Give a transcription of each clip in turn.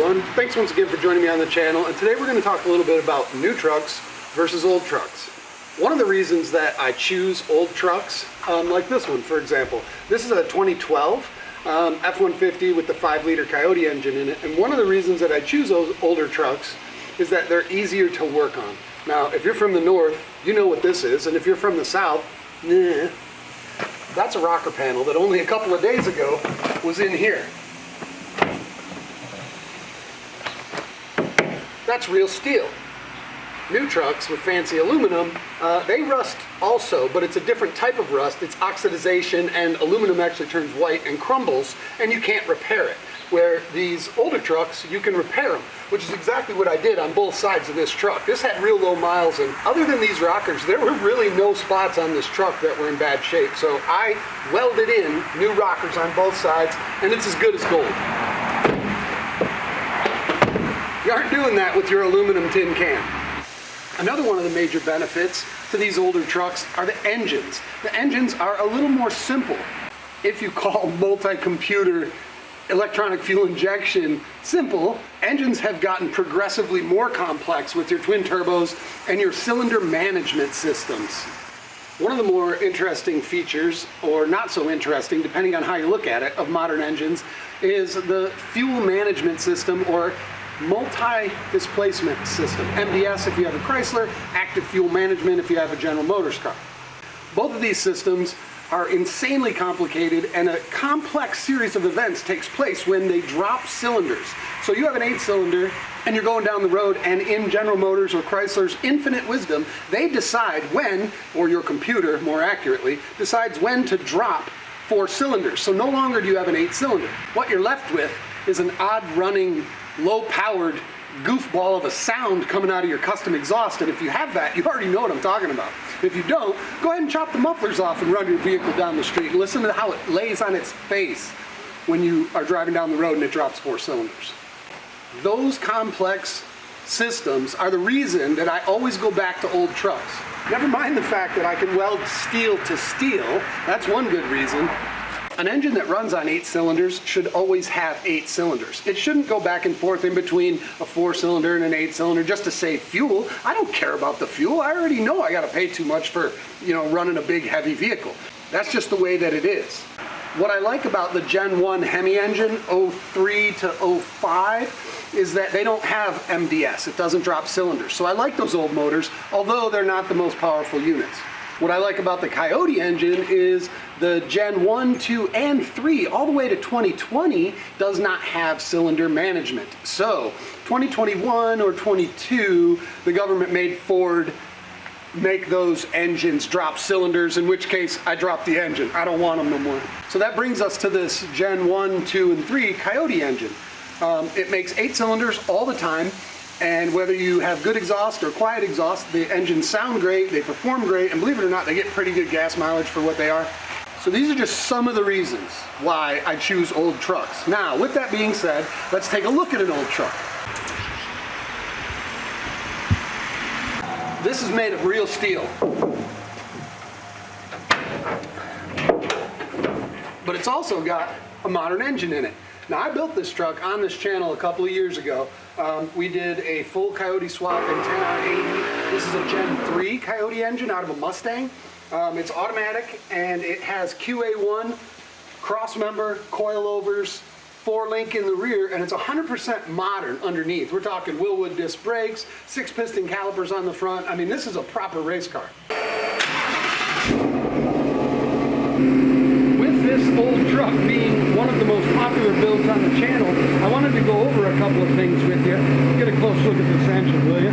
everyone. Thanks once again for joining me on the channel, and today we're going to talk a little bit about new trucks versus old trucks. One of the reasons that I choose old trucks, like this one for example, this is a 2012 F-150 with the 5-liter Coyote engine in it, and one of the reasons that I choose those older trucks is that they're easier to work on. Now if you're from the north, you know what this is, and if you're from the south, nah. That's a rocker panel that only a couple of days ago was in here. That's real steel. New trucks with fancy aluminum, they rust also, but it's a different type of rust. It's oxidization, and aluminum actually turns white and crumbles, and you can't repair it. Where these older trucks, you can repair them, which is exactly what I did on both sides of this truck. This had real low miles, and other than these rockers, there were really no spots on this truck that were in bad shape. So I welded in new rockers on both sides, and it's as good as gold. You aren't doing that with your aluminum tin can. Another one of the major benefits to these older trucks are the engines. The engines are a little more simple. If you call multi-computer electronic fuel injection simple, engines have gotten progressively more complex with your twin turbos and your cylinder management systems. One of the more interesting features, or not so interesting depending on how you look at it, of modern engines is the fuel management system, or multi-displacement system. MDS if you have a Chrysler, active fuel management if you have a General Motors car. Both of these systems are insanely complicated, and a complex series of events takes place when they drop cylinders. So you have an 8-cylinder and you're going down the road, and in General Motors or Chrysler's infinite wisdom, they decide when, or your computer more accurately, decides when to drop 4 cylinders. So no longer do you have an 8-cylinder. What you're left with is an odd running, low-powered goofball of a sound coming out of your custom exhaust, and if you have that, you already know what I'm talking about. If you don't, go ahead and chop the mufflers off and run your vehicle down the street and listen to how it lays on its face when you are driving down the road and it drops 4 cylinders. Those complex systems are the reason that I always go back to old trucks. Never mind the fact that I can weld steel to steel, that's one good reason. An engine that runs on 8 cylinders should always have 8 cylinders. It shouldn't go back and forth in between a 4-cylinder and an 8-cylinder just to save fuel. I don't care about the fuel. I already know I gotta pay too much for, running a big heavy vehicle. That's just the way that it is. What I like about the Gen 1 Hemi engine, 03 to 05, is that they don't have MDS. It doesn't drop cylinders. So I like those old motors, although they're not the most powerful units. What I like about the Coyote engine is the Gen 1, 2, and 3, all the way to 2020, does not have cylinder management. So 2021 or 22, the government made Ford make those engines drop cylinders, in which case I dropped the engine. I don't want them no more. So that brings us to this Gen 1, 2, and 3 Coyote engine. It makes 8 cylinders all the time. And whether you have good exhaust or quiet exhaust, the engines sound great, they perform great, and believe it or not, they get pretty good gas mileage for what they are. So these are just some of the reasons why I choose old trucks. Now, with that being said, let's take a look at an old truck. This is made of real steel. But it's also got a modern engine in it. Now, I built this truck on this channel a couple of years ago. We did a full Coyote swap in 10R80. This is a Gen 3 Coyote engine out of a Mustang. It's automatic, and it has QA1 cross-member coilovers, 4-link in the rear, and it's 100% modern underneath. We're talking Willwood disc brakes, 6-piston calipers on the front. I mean, this is a proper race car. This old truck being one of the most popular builds on the channel, I wanted to go over a couple of things with you. Get a close look at this engine, will you?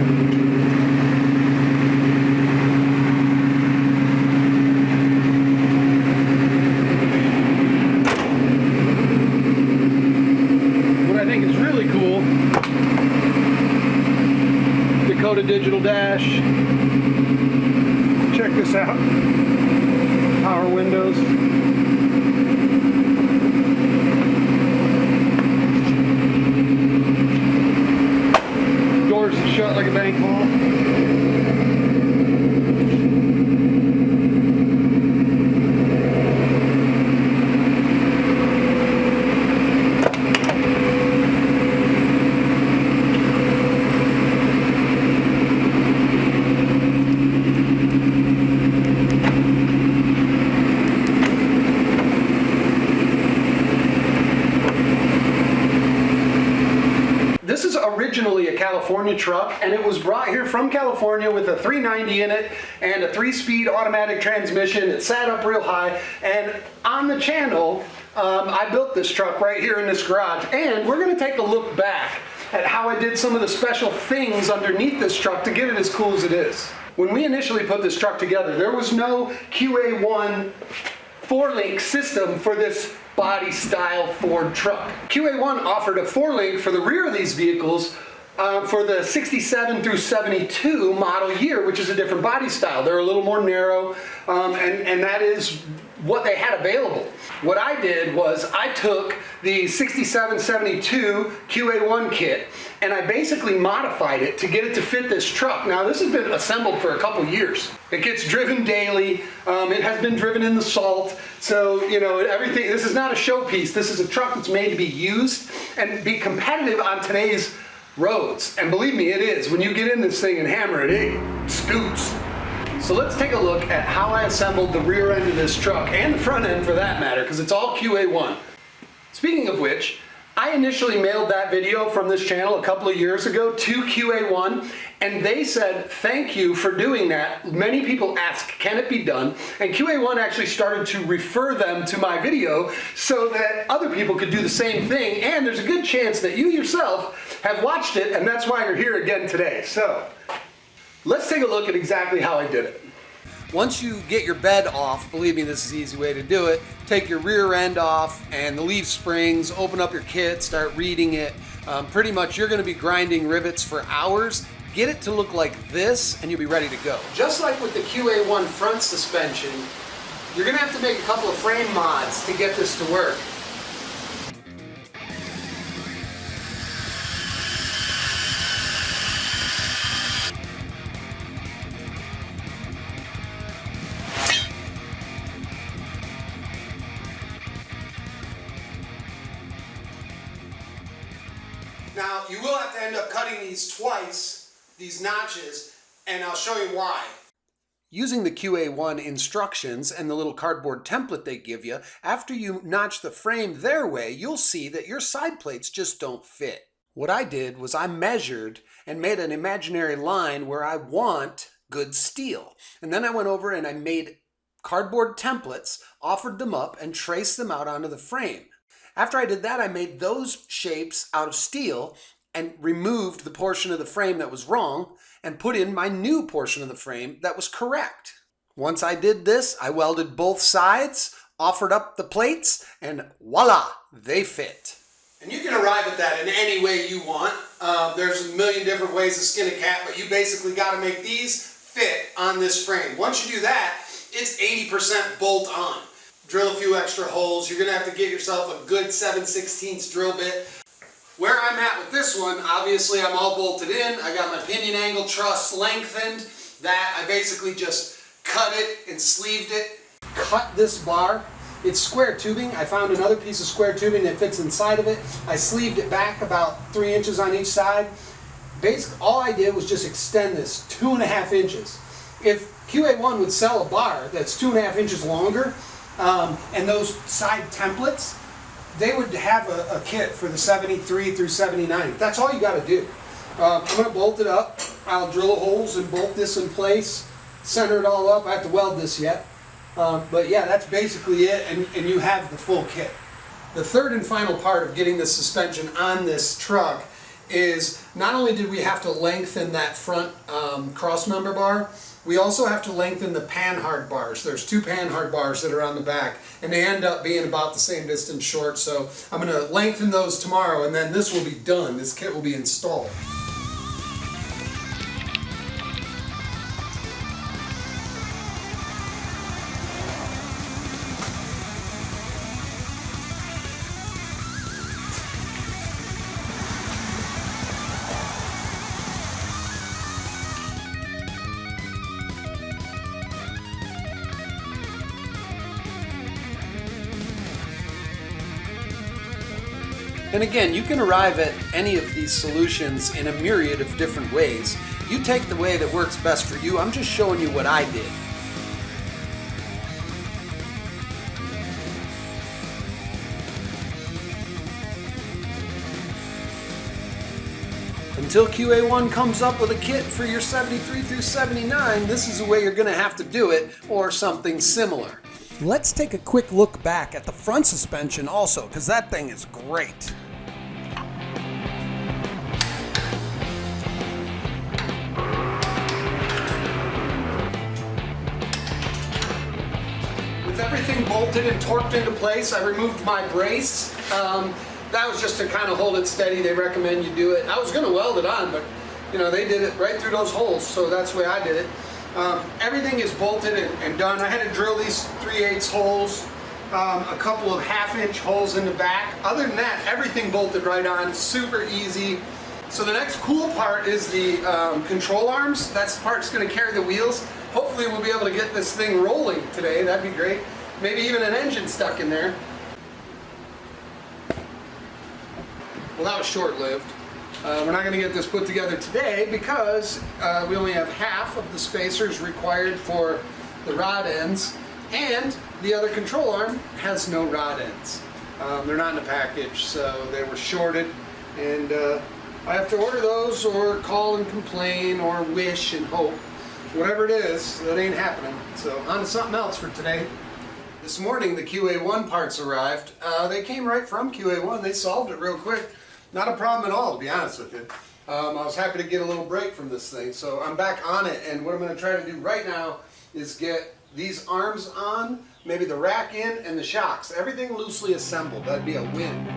What I think is really cool, Dakota digital dash. Check this out. Power windows. Shut like a bank vault. California truck, and it was brought here from California with a 390 in it and a 3-speed automatic transmission. It sat up real high, and on the channel, I built this truck right here in this garage, and we're gonna take a look back at how I did some of the special things underneath this truck to get it as cool as it is. When we initially put this truck together, there was no QA1 4-link system for this body style Ford truck. QA1 offered a 4-link for the rear of these vehicles for the 67 through 72 model year, which is a different body style. They're a little more narrow, and that is what they had available. What I did was I took the 67-72 QA1 kit and I basically modified it to get it to fit this truck. Now this has been assembled for a couple years. It gets driven daily. It has been driven in the salt. So, you know, everything, this is not a showpiece. This is a truck that's made to be used and be competitive on today's roads. And believe me, it is. When you get in this thing and hammer it, it scoots. So let's take a look at how I assembled the rear end of this truck, and the front end for that matter, because it's all QA1. Speaking of which, I initially mailed that video from this channel a couple of years ago to QA1, and they said, thank you for doing that. Many people asked, can it be done? And QA1 actually started to refer them to my video so that other people could do the same thing, and there's a good chance that you yourself have watched it, and that's why you're here again today. So, let's take a look at exactly how I did it. Once you get your bed off, believe me, this is the easy way to do it. Take your rear end off and the leaf springs, open up your kit, start reading it. Pretty much you're gonna be grinding rivets for hours. Get it to look like this and you'll be ready to go. Just like with the QA1 front suspension, you're gonna have to make a couple of frame mods to get this to work. Now, you will have to end up cutting these twice, these notches, and I'll show you why. Using the QA1 instructions and the little cardboard template they give you, after you notch the frame their way, you'll see that your side plates just don't fit. What I did was I measured and made an imaginary line where I want good steel. And then I went over and I made cardboard templates, offered them up, and traced them out onto the frame. After I did that, I made those shapes out of steel and removed the portion of the frame that was wrong and put in my new portion of the frame that was correct. Once I did this, I welded both sides, offered up the plates, and voila, they fit. And you can arrive at that in any way you want. There's a million different ways to skin a cat, but you basically got to make these fit on this frame. Once you do that, it's 80% bolt on. Drill a few extra holes. You're going to have to get yourself a good 7/16 drill bit. Where I'm at with this one, obviously I'm all bolted in. I got my pinion angle truss lengthened. That I basically just cut it and sleeved it. Cut this bar. It's square tubing. I found another piece of square tubing that fits inside of it. I sleeved it back about 3 inches on each side. Basically, all I did was just extend this 2.5 inches. If QA1 would sell a bar that's 2.5 inches longer, and those side templates, they would have a kit for the 73 through 79. That's all you got to do. I'm going to bolt it up. I'll drill holes and bolt this in place, center it all up. I have to weld this yet. But yeah, that's basically it, and you have the full kit. The third and final part of getting the suspension on this truck is not only did we have to lengthen that front cross-member bar, we also have to lengthen the panhard bars. There's 2 panhard bars that are on the back, and they end up being about the same distance short, so I'm going to lengthen those tomorrow, and then this will be done. This kit will be installed. And again, you can arrive at any of these solutions in a myriad of different ways. You take the way that works best for you. I'm just showing you what I did. Until QA1 comes up with a kit for your 73 through 79, this is the way you're going to have to do it, or something similar. Let's take a quick look back at the front suspension also, because that thing is great. With everything bolted and torqued into place, I removed my brace. That was just to kind of hold it steady. They recommend you do it. I was going to weld it on, but you know, they did it right through those holes, so that's the way I did it. Everything is bolted and done. I had to drill these 3/8 holes, a couple of 1/2-inch holes in the back. Other than that, everything bolted right on, super easy. So the next cool part is the control arms. That's the part that's going to carry the wheels. Hopefully we'll be able to get this thing rolling today. That'd be great. Maybe even an engine stuck in there. Well, that was short-lived. We're not going to get this put together today because we only have half of the spacers required for the rod ends, and the other control arm has no rod ends. They're not in the package, so they were shorted, and I have to order those or call and complain or wish and hope. Whatever it is, that ain't happening. So on to something else for today. This morning the QA1 parts arrived. They came right from QA1. They solved it real quick. Not a problem at all, to be honest with you. I was happy to get a little break from this thing, so I'm back on it, and what I'm going to try to do right now is get these arms on, maybe the rack in, and the shocks. Everything loosely assembled. That'd be a win.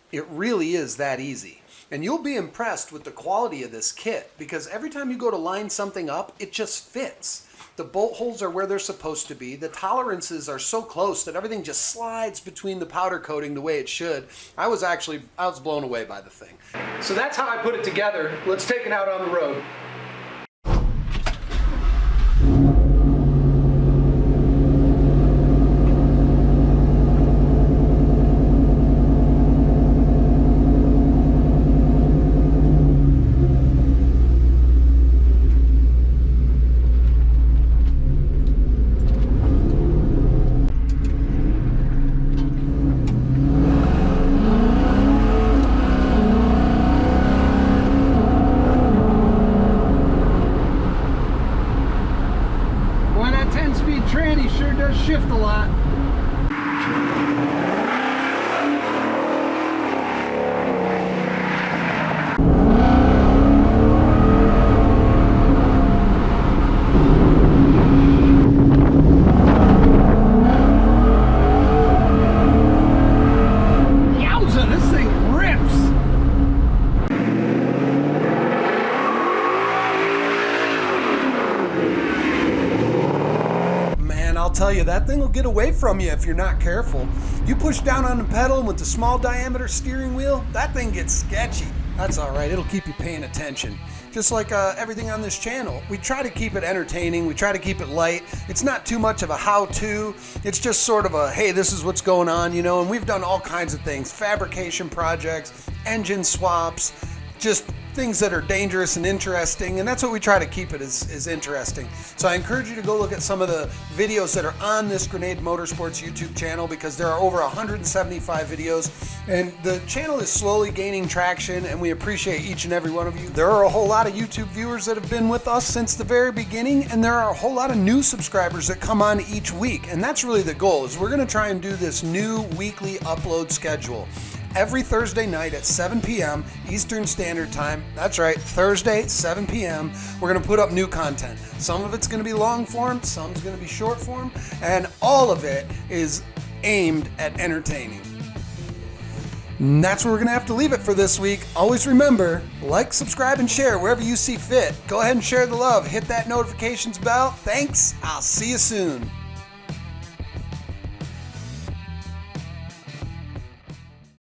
It really is that easy. And you'll be impressed with the quality of this kit because every time you go to line something up, it just fits. The bolt holes are where they're supposed to be. The tolerances are so close that everything just slides between the powder coating the way it should. I was blown away by the thing. So that's how I put it together. Let's take it out on the road. Shift a lot. Yowza, this thing rips. I'll tell you, that thing will get away from you if you're not careful. You push down on the pedal, and with the small diameter steering wheel, that thing gets sketchy. That's all right, it'll keep you paying attention. Just like everything on this channel, we try to keep it entertaining, we try to keep it light. It's not too much of a how-to, it's just sort of a, hey, this is what's going on, you know, and we've done all kinds of things. Fabrication projects, engine swaps, just things that are dangerous and interesting, and that's what we try to keep it is interesting. So I encourage you to go look at some of the videos that are on this Grenade Motorsports YouTube channel, because there are over 175 videos, and the channel is slowly gaining traction, and we appreciate each and every one of you. There are a whole lot of YouTube viewers that have been with us since the very beginning, and there are a whole lot of new subscribers that come on each week, and that's really the goal, is we're going to try and do this new weekly upload schedule. Every Thursday night at 7 p.m. Eastern Standard Time. That's right, Thursday, 7 p.m. We're going to put up new content. Some of it's going to be long form, some's going to be short form, and all of it is aimed at entertaining. And that's where we're going to have to leave it for this week. Always remember, like, subscribe, and share wherever you see fit. Go ahead and share the love. Hit that notifications bell. Thanks. I'll see you soon.